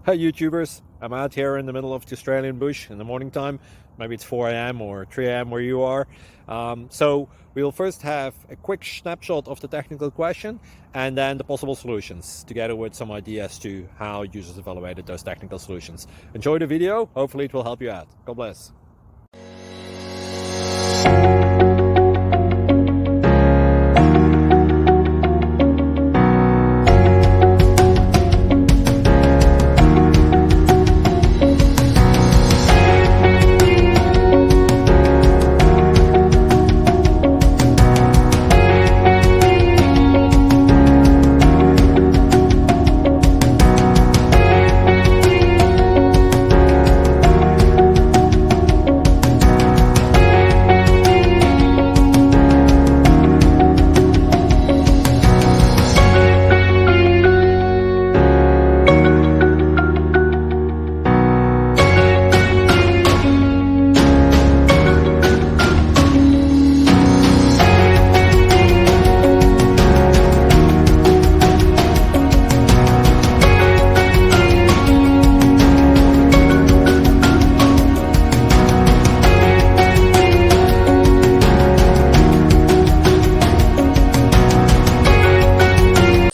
Hi YouTubers, I'm out here in the middle of the Australian bush in the morning time. Maybe it's 4 a.m. or 3 a.m. where you are. So we'll first have a quick snapshot of the technical question and then the possible solutions, together with some ideas to how users evaluated those technical solutions. Enjoy the video, hopefully it will help you out. God bless.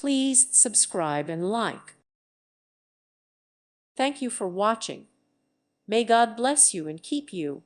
Please subscribe and like. Thank you for watching. May God bless you and keep you.